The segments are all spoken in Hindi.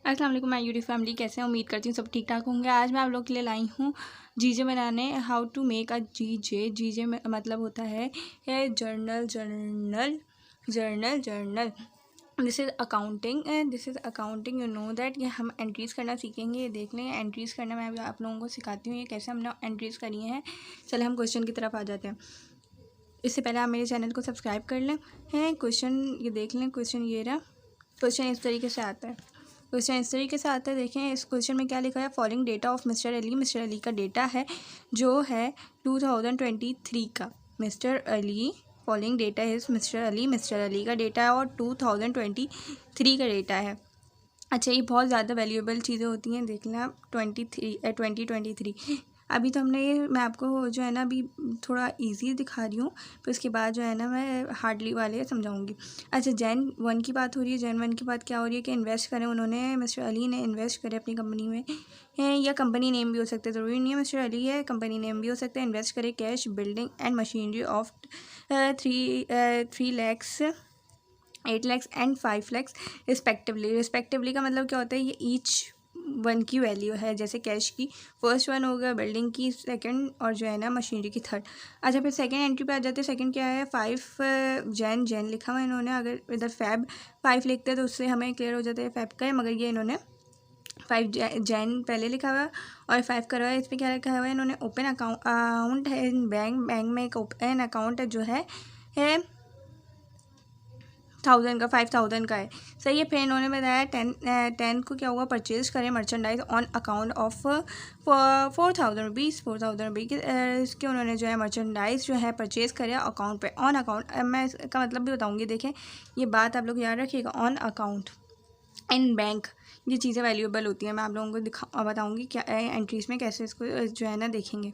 अस्सलाम वालेकुम माय यूट्यूब फैमिली, कैसे हैं? उम्मीद करती हूँ सब ठीक ठाक होंगे। आज मैं आप लोग के लिए लाई हूँ जीजे बनाने। हाउ टू मेक अ जीजे। जीजे मतलब होता है journal journal journal journal. This is accounting and this is accounting. You know that ये हम एंट्रीज़ करना सीखेंगे। ये देख लें, एंट्रीज़ करना मैं आप लोगों को सिखाती हूँ ये कैसे हमने एंट्रीज़ करी हैं। चले हम क्वेश्चन की तरफ आ जाते हैं। इससे पहले आप मेरे चैनल को सब्सक्राइब कर लें। क्वेश्चन ये देख लें, क्वेश्चन ये रहा। क्वेश्चन इस तरीके से आता है। क्वेश्चन इस तरीके से आता है, देखें इस क्वेश्चन में क्या लिखा है। Following data of mister Ali. Mister Ali का डेटा है जो है 2023 का। Mister Ali, following data is mister Ali. Mister Ali का डेटा है और 2023 का डेटा है। अच्छा, ये बहुत ज़्यादा वैल्यूएबल चीज़ें होती हैं। देख लें आप 2023। अभी तो हमने ये, मैं आपको जो है ना अभी थोड़ा इजी दिखा रही हूँ, फिर उसके बाद जो है ना मैं हार्डली वाले समझाऊंगी। अच्छा, जैन 1 की बात हो रही है। जैन 1 की बात क्या हो रही है कि इन्वेस्ट करें उन्होंने, मिस्टर अली ने इन्वेस्ट करे अपनी कंपनी में है, या कंपनी नेम भी हो सकता है, ज़रूरी नहीं है मिस्टर अली है, कंपनी नेम भी हो सकता है। इन्वेस्ट करे cash, building and machinery of 3 lakhs, 8 lakhs and 5 lakhs respectively. Respectively का मतलब क्या होता है, ये ईच वन की वैल्यू है। जैसे कैश की फर्स्ट वन होगा, बिल्डिंग की सेकंड, और जो है ना मशीनरी की थर्ड। अच्छा, फिर सेकंड एंट्री पे आ जाते हैं। सेकंड क्या है, 5 जैन लिखा हुआ है इन्होंने। अगर इधर फैब 5 लिखते हैं तो उससे हमें क्लियर हो जाता है फैब का है, मगर ये इन्होंने 5 जैन पहले लिखा हुआ है और 5 करा हुआ है। इस पर क्या लिखा हुआ है इन्होंने, ओपन अकाउंट है बैंक। बैंक में एक ओपन अकाउंट है जो है 1000 का, 5000 का है। सही है। फिर इन्होंने बताया 10 को क्या हुआ, परचेज करें merchandise on account of 4000 rupees. 4000 रुपये इसके उन्होंने जो है मर्चेंडाइज जो है परचेज़ करे अकाउंट पे, ऑन अकाउंट। मैं इसका मतलब भी बताऊंगी। देखें, ये बात आप लोग याद रखिएगा। ऑन अकाउंट इन बैंक, ये चीज़ें वैल्यूएबल होती हैं। मैं आप लोगों को बताऊंगी क्या एंट्रीज़ में कैसे इसको जो है ना देखेंगे।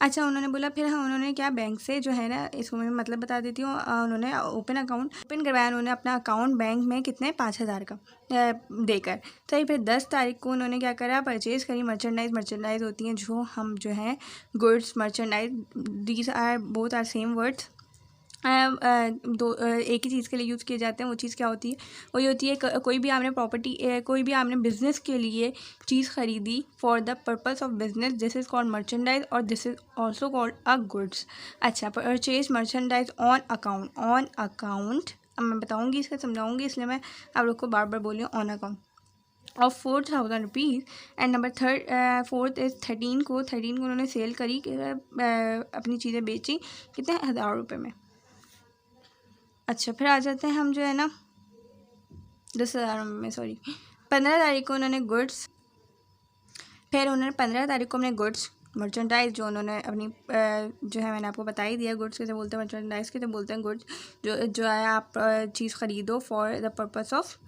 अच्छा, उन्होंने बोला फिर हाँ, उन्होंने क्या बैंक से जो है ना, इसको मैं मतलब बता देती हूँ। उन्होंने ओपन अकाउंट ओपन करवाया उन्होंने अपना अकाउंट बैंक में, कितने 5000 का देकर। सही। फिर 10 तारीख को उन्होंने क्या करा, परचेज़ करी मर्चेंडाइज। मर्चेंडाइज होती हैं जो हम जो है goods, merchandise, these are both are same words. एक ही चीज़ के लिए यूज़ किए जाते हैं। वो चीज़ क्या होती है, वही होती है कोई भी आपने प्रॉपर्टी, कोई भी आपने बिज़नेस के लिए चीज़ खरीदी for the purpose of business, this is called merchandise और this is also called a goods. अच्छा, purchase merchandise on account. On account अब मैं बताऊँगी, इसका समझाऊँगी, इसलिए मैं आप लोग को बार बार बोली हूँ on account of 4000 rupees. And number fourth is 13 को उन्होंने सेल करी, अपनी चीज़ें बेची कितने 1000 रुपये में। अच्छा, फिर आ जाते हैं हम जो है ना 10,000 में, सॉरी 15 तारीख को उन्होंने गुड्स, फिर उन्होंने 15 तारीख को अपने गुड्स मर्चेंडाइज जो उन्होंने अपनी जो है, मैंने आपको बता ही दिया गुड्स कैसे बोलते हैं, मर्चेंडाइज कैसे बोलते हैं। गुड्स जो है आप चीज़ ख़रीदो for the purpose of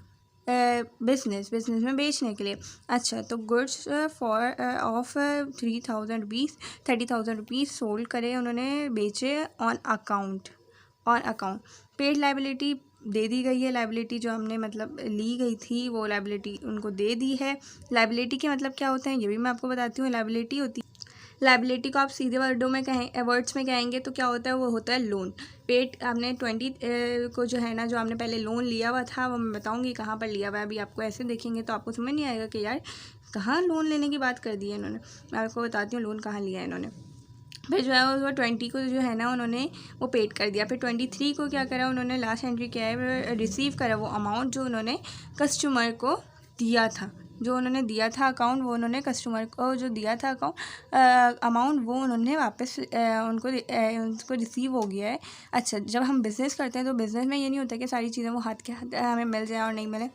business में बेचने के लिए। अच्छा, तो goods for of 3000 rupees 30,000 rupees sold करे उन्होंने, बेचे ऑन अकाउंट। पेड लाइबिलिटी दे दी गई है। लाइबिलिटी जो हमने मतलब ली गई थी वो लाइबिलिटी उनको दे दी है। लाइबिलिटी के मतलब क्या होते हैं ये भी मैं आपको बताती हूँ। लाइबिलिटी होती है, लाइबिलिटी को आप सीधे वर्ड्स में कहेंगे तो क्या होता है, वो होता है लोन। पेड आपने 20 को जो है ना, जो आपने पहले लोन लिया हुआ था, वो मैं बताऊँगी कहाँ पर लिया हुआ है। अभी आपको ऐसे देखेंगे तो आपको समझ नहीं आएगा कि यार कहाँ लोन लेने की बात कर दी है इन्होंने। मैं आपको बताती हूँ लोन कहाँ लिया है इन्होंने। फिर जो है वो 20 को जो है ना उन्होंने वो पेड कर दिया। फिर 23 को क्या करा उन्होंने, लास्ट एंट्री क्या है, रिसीव करा वो अमाउंट जो उन्होंने कस्टमर को दिया था। जो उन्होंने दिया था अकाउंट, वो उन्होंने कस्टमर को जो दिया था अकाउंट अमाउंट, वो उन्होंने वापस उनको रिसीव हो गया है। अच्छा, जब हम बिज़नेस करते हैं तो बिज़नेस में ये नहीं होता कि सारी चीज़ें वो हाथ के हाथ हमें मिल जाए और नहीं मिले,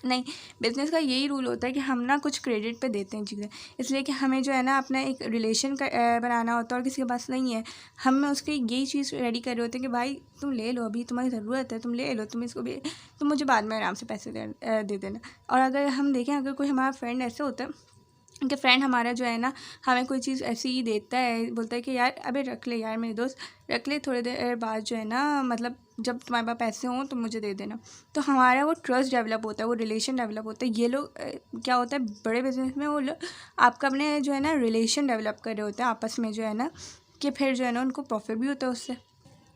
नहीं। बिज़नेस का यही रूल होता है कि हम ना कुछ क्रेडिट पे देते हैं चीज़ें, इसलिए कि हमें जो है ना अपना एक रिलेशन का बनाना होता है और किसी के पास नहीं है। हम उसके यही चीज़ रेडी कर रहे होते हैं कि भाई तुम ले लो, अभी तुम्हारी ज़रूरत है, तुम ले लो, तुम इसको भी, तुम मुझे बाद में आराम से पैसे दे देना। और अगर हम देखें, अगर कोई हमारा फ्रेंड ऐसे होता है कि फ्रेंड हमारा जो है ना हमें कोई चीज़ ऐसी ही देता है, बोलता है कि यार अबे रख ले यार मेरे दोस्त, रख ले, थोड़ी देर बाद जो है ना, मतलब जब तुम्हारे पास पैसे हों तो मुझे दे देना। तो हमारा वो ट्रस्ट डेवलप होता है, वो रिलेशन डेवलप होता है। ये लोग क्या होता है बड़े बिजनेस में, वो लोग आपका अपने जो है ना रिलेशन डेवलप कर रहे होते हैं आपस में जो है ना, कि फिर जो है ना उनको प्रॉफिट भी होता है उससे।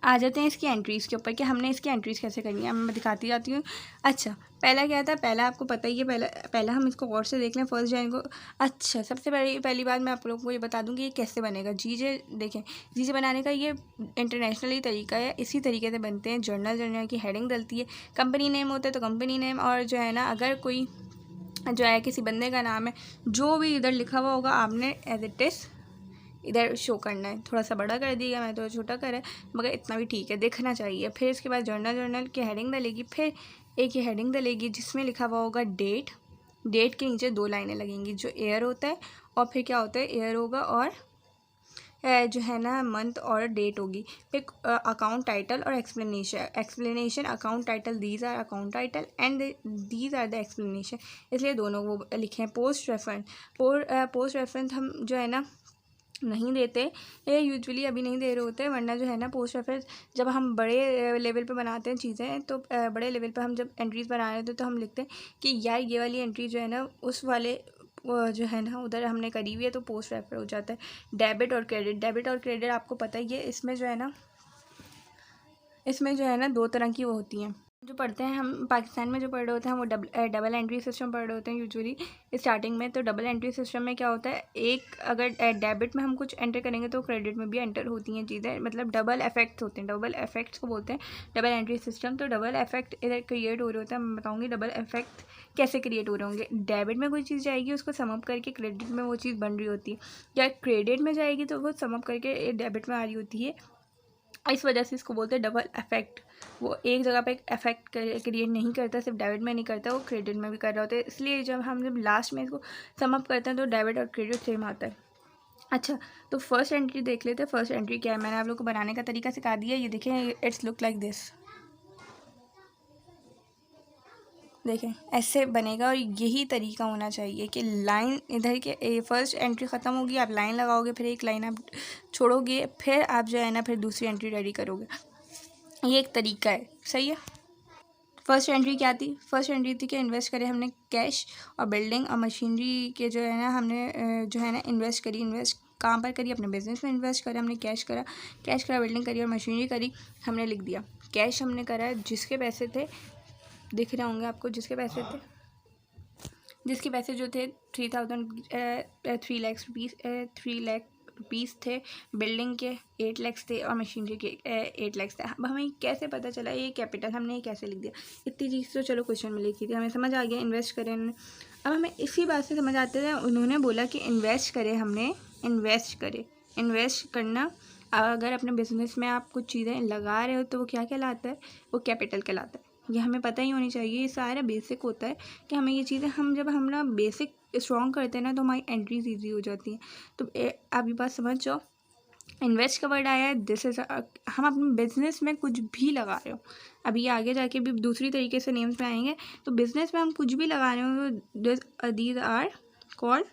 आ जाते हैं इसकी एंट्रीज़ के ऊपर कि हमने इसकी एंट्रीज़ कैसे करनी है। अब मैं दिखाती जाती हूँ। अच्छा, पहला क्या था, पहला आपको पता ही है, पहला हम इसको गौर से देख लें 1 जनवरी को। अच्छा, सबसे पहली बात मैं आप लोगों को ये बता दूँ कि ये कैसे बनेगा। जीजे देखें, जीजे बनाने का ये इंटरनेशनली तरीका है। इसी तरीके से बनते हैं। जर्नल की हेडिंग डलती है, कंपनी नेम होता है तो कंपनी नेम, और जो है ना अगर कोई जो है किसी बंदे का नाम है, जो भी इधर लिखा हुआ होगा आपने एज इट इज़ इधर शो करना है। थोड़ा सा बड़ा कर दिया, मैं तो छोटा कर है, मगर इतना भी ठीक है, देखना चाहिए। फिर इसके बाद जर्नल की हेडिंग डलेगी। फिर एक ये हेडिंग डलेगी जिसमें लिखा हुआ होगा डेट के नीचे 2 लाइनें लगेंगी, जो ईयर होता है, और फिर क्या होता है, ईयर होगा और जो है ना मंथ और डेट होगी। फिर अकाउंट टाइटल और explanation account title, these are account title and these are the explanation, इसलिए दोनों वो लिखे हैं। पोस्ट रेफरेंस हम जो है ना नहीं देते, ये यूजुअली अभी नहीं दे रहे होते, वरना जो है ना पोस्ट रेफरेंस जब हम बड़े लेवल पे बनाते हैं चीज़ें, तो बड़े लेवल पे हम जब एंट्रीज़ बना रहे होते तो हम लिखते हैं कि यार ये वाली एंट्री जो है ना उस वाले जो है ना उधर हमने करी हुई है, तो पोस्ट रेफर हो जाता है। डेबिट और क्रेडिट आपको पता ही है, इसमें जो है ना 2 तरह की वो होती हैं। जो पढ़ते हैं हम पाकिस्तान में जो पढ़ रहे होते हैं वो डबल एंट्री सिस्टम पढ़ रहे होते हैं यूजुअली स्टार्टिंग में। तो डबल एंट्री सिस्टम में क्या होता है, एक अगर डेबिट में हम कुछ एंटर करेंगे तो क्रेडिट में भी एंटर होती हैं चीज़ें, मतलब डबल इफेक्ट्स होते हैं। डबल इफेक्ट्स को बोलते हैं डबल एंट्री सिस्टम। तो डबल इफेक्ट इधर क्रिएट हो रहे होते हैं। मैं बताऊँगी डबल इफेक्ट कैसे क्रिएट हो रहे होंगे। डेबिट में कोई चीज़ जाएगी, उसको सम अप करके क्रेडिट में वो चीज़ बन रही होती है, या क्रेडिट में जाएगी तो वो सम अप करके डेबिट में आ रही होती है। इस वजह से इसको बोलते हैं डबल इफेक्ट। वो एक जगह पे एक इफेक्ट क्रिएट नहीं करता, सिर्फ डेबिट में नहीं करता, वो क्रेडिट में भी कर रहा होता है। इसलिए जब लास्ट में इसको सम अप करते हैं तो डेबिट और क्रेडिट सेम आता है। अच्छा, तो फर्स्ट एंट्री देख लेते हैं। फर्स्ट एंट्री क्या है, मैंने आप लोग को बनाने का तरीका सिखा दिया। ये देखें, इट्स लुक लाइक दिस। देखें ऐसे बनेगा, और यही तरीका होना चाहिए कि लाइन इधर के फर्स्ट एंट्री ख़त्म होगी, आप लाइन लगाओगे, फिर एक लाइन आप छोड़ोगे, फिर आप जो है ना फिर दूसरी एंट्री रेडी करोगे। ये एक तरीका है, सही है। फर्स्ट एंट्री क्या थी, फर्स्ट एंट्री थी कि इन्वेस्ट करे हमने कैश और बिल्डिंग और मशीनरी के जो है ना हमने जो है ना इन्वेस्ट करी। इन्वेस्ट कहाँ पर करी, अपने बिजनेस में इन्वेस्ट करा हमने, कैश करा, बिल्डिंग करी और मशीनरी करी। हमने लिख दिया कैश हमने करा, जिसके पैसे थे दिख रहे होंगे आपको, जिसके पैसे जो थे 3 लाख रुपीज़ थे, बिल्डिंग के 8 लाख थे और मशीनरी के 8 लाख थे। अब हमें कैसे पता चला ये कैपिटल, हमने ये कैसे लिख दिया, इतनी चीज़ तो चलो क्वेश्चन में लिखी थी, हमें समझ आ गया इन्वेस्ट करें उन्होंने। अब हमें इसी बात से समझ आते थे, उन्होंने बोला कि इन्वेस्ट करें, हमने इन्वेस्ट करना। अगर अपने बिजनेस में आप कुछ चीज़ें लगा रहे हो तो वो क्या कहलाता है, वो कैपिटल कहलाता है। ये हमें पता ही होनी चाहिए, ये सारा बेसिक होता है कि हमें ये चीज़ें जब हम ना बेसिक स्ट्रॉन्ग करते हैं ना तो हमारी एंट्रीज ईजी हो जाती हैं। तो आप ये बात समझ जाओ, इन्वेस्ट का वर्ड आया है, दिस इज़ हम अपने बिजनेस में कुछ भी लगा रहे हो। अभी आगे जाके भी दूसरी तरीके से नेम्स में आएंगे, तो बिजनेस में हम कुछ भी लगा रहे हो, दीज आर कॉल्ड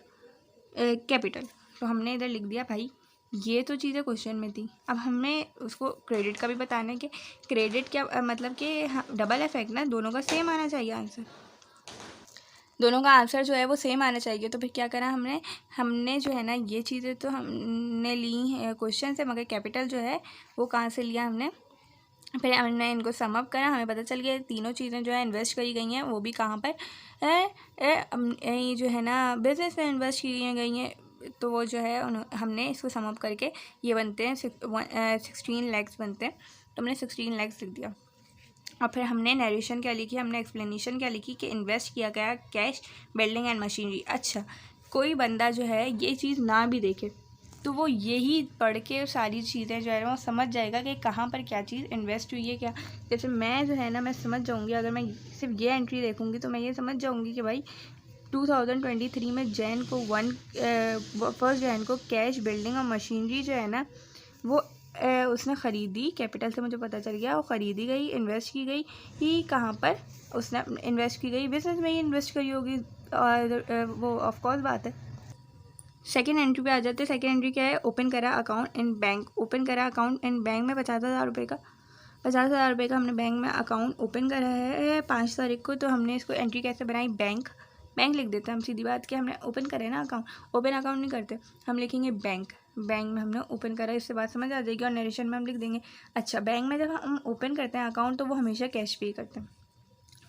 कैपिटल। तो हमने इधर लिख दिया भाई, ये तो चीज़ें क्वेश्चन में थी। अब हमें उसको क्रेडिट का भी बताना है कि क्रेडिट क्या मतलब कि डबल इफेक्ट ना, दोनों का सेम आना चाहिए आंसर, दोनों का आंसर जो है वो सेम आना चाहिए। तो फिर क्या करा हमने जो है ना ये चीज़ें तो हमने ली क्वेश्चन से, मगर कैपिटल जो है वो कहाँ से लिया हमने, फिर हमने इनको सम अप करा, हमें पता चल गया तीनों चीज़ें जो है इन्वेस्ट करी गई हैं, वो भी कहाँ पर ये जो है ना बिजनेस में इन्वेस्ट की गई हैं। तो वो जो है हमने इसको सम अप करके ये बनते हैं 16 लाख बनते हैं। तो हमने 16 लाख लिख दिया। और फिर हमने नरेशन क्या लिखी, हमने एक्सप्लेनेशन क्या लिखी कि इन्वेस्ट किया गया कैश, बिल्डिंग एंड मशीनरी। अच्छा, कोई बंदा जो है ये चीज़ ना भी देखे तो वो यही पढ़ के सारी चीज़ें जो है वो समझ जाएगा कि कहाँ पर क्या चीज़ इन्वेस्ट हुई है क्या। जैसे मैं जो है ना मैं समझ जाऊँगी, अगर मैं सिर्फ ये एंट्री देखूँगी तो मैं ये समझ जाऊँगी कि भाई 2023 में जैन को 1 जैन को कैश, बिल्डिंग और मशीनरी जो है ना वो उसने ख़रीदी, कैपिटल से मुझे पता चल गया, वो ख़रीदी गई, इन्वेस्ट की गई ही कहाँ पर, उसने इन्वेस्ट की गई बिजनेस में ही इन्वेस्ट करी होगी, और वो ऑफकोर्स बात है। सेकेंड एंट्री पे आ जाते हैं। सेकेंड एंट्री क्या है, ओपन करा अकाउंट इन बैंक, ओपन करा अकाउंट इन बैंक में 50,000 रुपये का, 50,000 रुपये का हमने बैंक में अकाउंट ओपन करा है 5 तारीख को। तो हमने इसको एंट्री कैसे बनाई, बैंक बैंक लिख देते हैं हम, सीधी बात कि हमने ओपन करे ना अकाउंट, ओपन अकाउंट नहीं करते, हम लिखेंगे बैंक, बैंक में हमने ओपन करा, इससे बात समझ आ जाएगी। और नरेशन में हम लिख देंगे। अच्छा, बैंक में जब हम ओपन करते हैं अकाउंट तो वो हमेशा कैश पे ही करते हैं,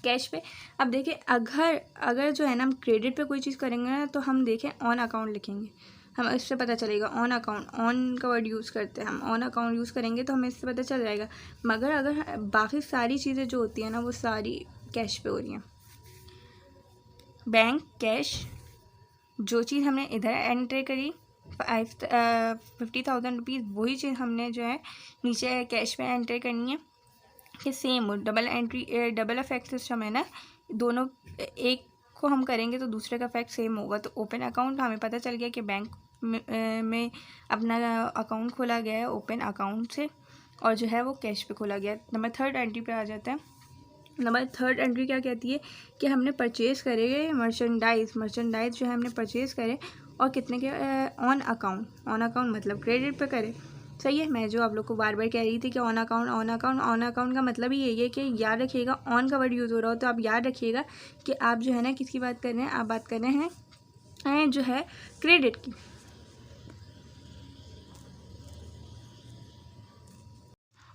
कैश पे। अब देखें अगर जो है ना हम क्रेडिट पे कोई चीज़ करेंगे ना तो हम देखें ऑन अकाउंट लिखेंगे, हम इससे पता चलेगा ऑन अकाउंट, ऑन का वर्ड यूज़ करते हैं हम, ऑन अकाउंट यूज़ करेंगे तो हमें इससे पता चल जाएगा। मगर अगर बाकी सारी चीज़ें जो होती हैं ना वो सारी कैश पे हो रही हैं, बैंक, कैश, जो चीज़ हमने इधर एंटर करी 50,000 रुपीज़, वही चीज़ हमने जो है नीचे कैश में एंटर करनी है कि same double entry, double effect system है ना, दोनों एक को हम करेंगे तो दूसरे का इफेक्ट सेम होगा। तो ओपन अकाउंट हमें पता चल गया कि बैंक में अपना अकाउंट खोला गया है ओपन अकाउंट से, और जो है वो कैश पे खोला गया है। नंबर 3 एंट्री पे आ जाता है। नंबर 3 एंट्री क्या कहती है कि हमने परचेज़ करे मर्चेंडाइज जो है हमने परचेज़ करे और कितने के ऑन अकाउंट मतलब क्रेडिट पे करे। सही है, मैं जो आप लोग को बार बार कह रही थी कि ऑन अकाउंट का मतलब ही यही है कि याद रखिएगा, ऑन का वर्ड यूज़ हो रहा हो तो आप याद रखिएगा कि आप जो है ना किसकी बात कर रहे हैं, आप बात कर रहे हैं जो है क्रेडिट की।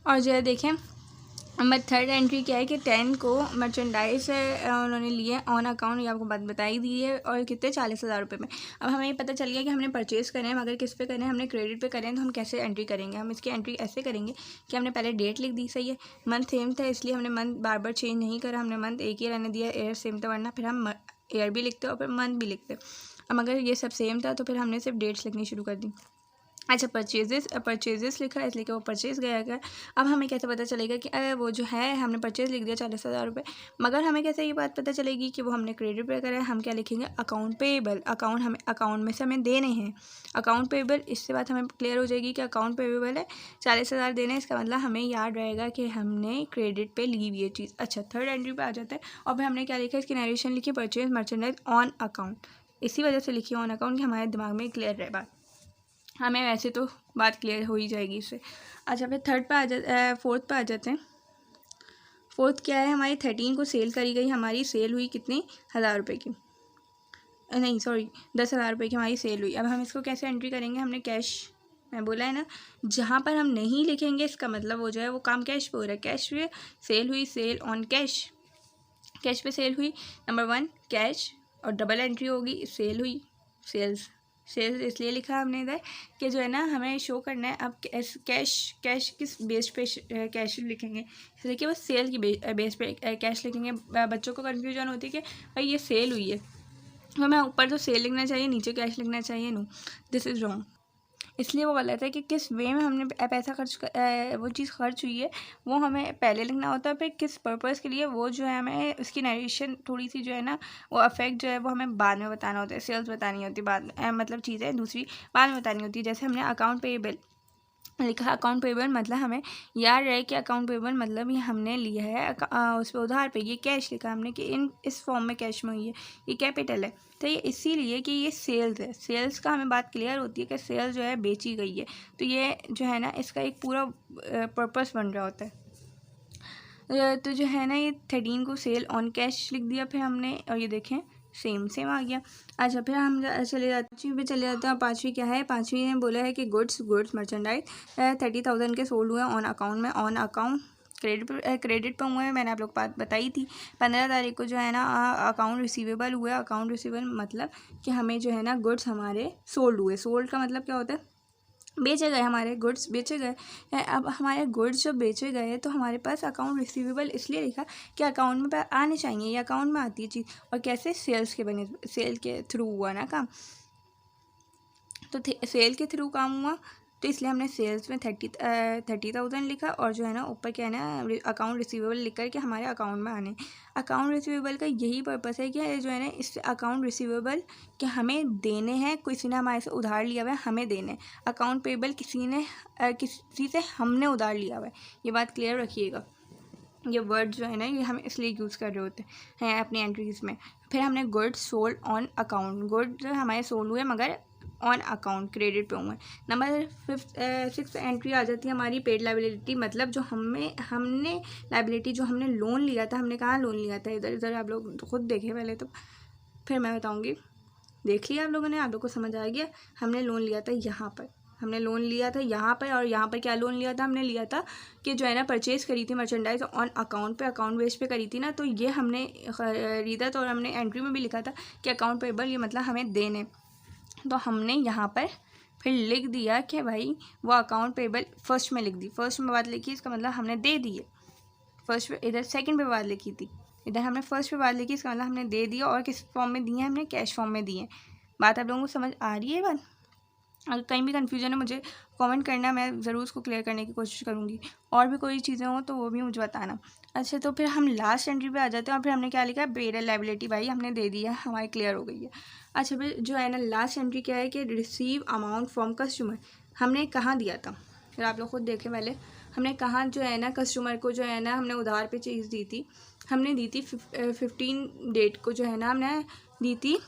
और जो है देखें नंबर 3 एंट्री क्या है कि 10 को मर्चेंडाइज उन्होंने लिए ऑन अकाउंट, ये आपको बात बताई दी है, और कितने 40,000 रुपये में। अब हमें ये पता चल गया कि हमने परचेज़ करें, मगर किस पे करें, हमने क्रेडिट पे करें, तो हम कैसे एंट्री करेंगे। हम इसकी एंट्री ऐसे करेंगे कि हमने पहले डेट लिख दी, सही है, मंथ सेम था इसलिए हमने मंथ बार बार चेंज नहीं करा, हमने मंथ एक ही रहने दिया, ईयर सेम था, वरना फिर हम ईयर भी लिखते और फिर मंथ भी लिखते। अब अगर ये सब सेम था तो फिर हमने सिर्फ डेट्स लिखनी शुरू कर दी। अच्छा, परचेजेस लिखा है इसलिए कि वो परचेज़ गया है। अब हमें कैसे पता चलेगा कि वो जो है हमने परचेज़ लिख दिया 40,000 रुपये, मगर हमें कैसे ये बात पता चलेगी कि वो हमने क्रेडिट पे करा है। हम क्या लिखेंगे, अकाउंट पेएबल, अकाउंट में से हमें देने हैं, अकाउंट पेएबल। इससे बात हमें क्लियर हो जाएगी कि अकाउंट पेएबल है, 40,000 देने हैं, इसका मतलब हमें याद रहेगा कि हमने क्रेडिट पे ली हुई ये चीज़। अच्छा, 3 एंट्री पे आ जाता है और फिर हमने क्या लिखा, इसकी नरेशन लिखी, परचेज मर्चेंडाइज ऑन अकाउंट, इसी वजह से लिखी ऑन अकाउंट कि हमारे दिमाग में क्लियर रहे बात, हमें वैसे तो बात क्लियर हो ही जाएगी इससे। अच्छा, फिर 4th पे आ जाते हैं। 4th क्या है, हमारी 13 को सेल करी गई, हमारी सेल हुई कितनी, 1,000 रुपये की, नहीं सॉरी 10,000 रुपये की हमारी सेल हुई। अब हम इसको कैसे एंट्री करेंगे, हमने कैश, मैं बोला है ना, जहाँ पर हम नहीं लिखेंगे इसका मतलब वो जो है वो काम कैश पे हो रहा है, कैश पे सेल हुई, सेल ऑन कैश, कैश पे सेल हुई। नंबर 1 कैश, और डबल एंट्री होगी, सेल हुई, सेल्स इसलिए लिखा हमने इधर कि जो है ना हमें शो करना है। अब कैश किस बेस पे कैश लिखेंगे, इसलिए कि बस सेल की बेस पे कैश लिखेंगे। बच्चों को कन्फ्यूजन होती है कि भाई ये सेल हुई है तो हमें ऊपर तो सेल लिखना चाहिए, नीचे कैश लिखना चाहिए। No, this is wrong. इसलिए वो गलत है कि किस वे में हमने पैसा वो चीज़ खर्च हुई है वो हमें पहले लिखना होता है, फिर किस पर्पज़ के लिए वो जो है हमें उसकी नरेशन थोड़ी सी जो है ना वो अफेक्ट जो है वो हमें बाद में बताना होता है, सेल्स बतानी होती है बाद में, मतलब चीज़ें दूसरी बाद में बतानी होती है। जैसे हमने अकाउंट पेएबल लिखा, अकाउंट पेएबल मतलब हमें याद रहे कि अकाउंट पेएबल मतलब ये हमने लिया है उस पर उधार पे। ये कैश लिखा हमने कि इस फॉर्म में कैश में हुई है, ये कैपिटल है, तो ये इसीलिए कि ये सेल्स है। सेल्स का हमें बात क्लियर होती है कि सेल्स जो है बेची गई है, तो ये जो है ना इसका एक पूरा पर्पस बन रहा होता है। तो जो है ना ये 13 को सेल ऑन कैश लिख दिया फिर हमने, और ये देखें सेम आ गया। अच्छा, फिर हम चले जाते हैं। 5वीं क्या है, 5वीं ने बोला है कि गुड्स मर्चेंडाइज 30,000 के सोल्ड हुए ऑन अकाउंट में, ऑन अकाउंट क्रेडिट पे हुए हैं। मैंने आप लोग बात बताई थी। 15 तारीख को जो है ना अकाउंट रिसीवेबल हुआ। अकाउंट रिसीवेबल मतलब कि हमें जो है ना गुड्स हमारे सोल्ड हुए। सोल्ड का मतलब क्या होता है, बेचे गए, हमारे गुड्स बेचे गए। अब हमारे गुड्स जब बेचे गए तो हमारे पास अकाउंट रिसीवेबल इसलिए लिखा कि अकाउंट में आने चाहिए, ये अकाउंट में आती है चीज़, और कैसे सेल के थ्रू हुआ ना काम, तो सेल के थ्रू काम हुआ, तो इसलिए हमने सेल्स में 30,000 लिखा, और जो है ना ऊपर क्या है ना अकाउंट रिसीवेबल लिख कर के हमारे अकाउंट में आने। अकाउंट रिसीवेबल का यही पर्पस है कि जो है ना इस अकाउंट रिसीवेबल कि हमें देने हैं, किसी ने हमारे से उधार लिया हुआ है, हमें देने हैं। अकाउंट पेएबल किसी से हमने उधार लिया हुआ है, ये बात क्लियर रखिएगा। ये वर्ड जो है ना ये हम इसलिए यूज़ कर रहे होते हैं अपनी एंट्रीज में। फिर हमने goods sold on account, good जो हमारे सोल्ड हुए मगर ऑन अकाउंट क्रेडिट पे हुए। नंबर 6 एंट्री आ जाती है हमारी पेड लाइबिलिटी, मतलब जो हमने लाइबिलिटी जो हमने लोन लिया था, हमने कहाँ लोन लिया था, इधर आप लोग खुद देखें पहले तो, फिर मैं बताऊँगी। देख लिया आप लोगों ने, आप लोग को समझ आ गया। हमने लोन लिया था यहाँ पर, हमने लोन लिया था यहाँ पर, और यहाँ पर क्या लोन लिया था, हमने लिया था कि जो है ना परचेज़ करी थी मर्चेंडाइज ऑन अकाउंट पे, अकाउंट बेस पे करी थी ना, तो ये हमने खरीदा था और हमने एंट्री में भी लिखा था कि अकाउंट पेबल, ये मतलब हमें देने। तो हमने यहाँ पर फिर लिख दिया कि भाई वो अकाउंट पेबल फर्स्ट में लिख दी, फर्स्ट में बात लिखी, इसका मतलब हमने दे दिए। फर्स्ट पे, इधर सेकंड पे बात लिखी थी, इधर हमने फर्स्ट पे बात लिखी, इसका मतलब हमने दे दिया। और किस फॉर्म में दिए हैं, हमने कैश फॉर्म में दिए। बात आप लोगों को समझ आ रही है बात? अगर कहीं भी कन्फ्यूजन है मुझे कमेंट करना, मैं ज़रूर उसको क्लियर करने की कोशिश करूँगी। और भी कोई चीज़ें हो तो वो भी मुझे बताना। अच्छा, तो फिर हम लास्ट एंट्री पे आ जाते हैं और फिर हमने क्या लिखा है, पेड लायबिलिटी भाई हमने दे दी है, हमारी क्लियर हो गई है। अच्छा, फिर जो है ना लास्ट एंट्री क्या है कि रिसीव अमाउंट फ्रॉम कस्टमर, हमने कहाँ दिया था, फिर आप लोग खुद देखें पहले। हमने कहाँ जो है ना कस्टमर को जो है ना हमने उधार पे चीज़ दी थी, हमने दी थी 15 डेट को जो है ना हमने दी थी,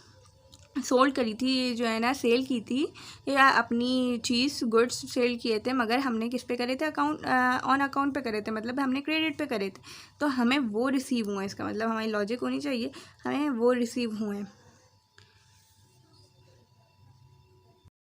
सोल्ड करी थी, जो है ना सेल की थी, या अपनी चीज़ गुड्स सेल किए थे, मगर हमने किस पे करे थे, अकाउंट ऑन अकाउंट पे करे थे, मतलब हमने क्रेडिट पे करे थे। तो हमें वो रिसीव हुए, इसका मतलब हमारी लॉजिक होनी चाहिए, हमें वो रिसीव हुए हैं।